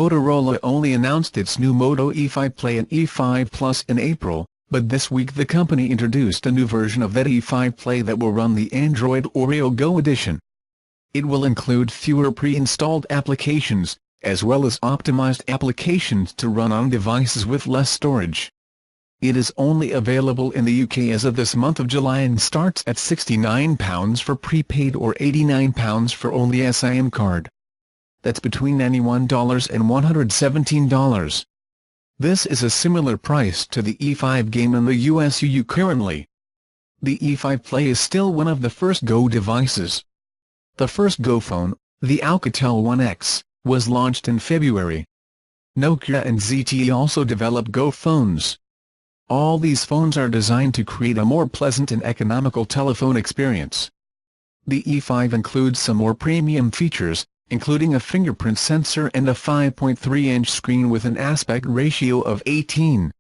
Motorola only announced its new Moto E5 Play and E5 Plus in April, but this week the company introduced a new version of that E5 Play that will run the Android Oreo Go edition. It will include fewer pre-installed applications, as well as optimized applications to run on devices with less storage. It is only available in the UK as of this month of July and starts at £69 for prepaid or £89 for only SIM card. That's between $91 and $117. This is a similar price to the E5 game in the US/EU currently. The E5 Play is still one of the first Go devices. The first Go phone, the Alcatel One X, was launched in February. Nokia and ZTE also developed Go phones. All these phones are designed to create a more pleasant and economical telephone experience. The E5 includes some more premium features, including a fingerprint sensor and a 5.3-inch screen with an aspect ratio of 18:9.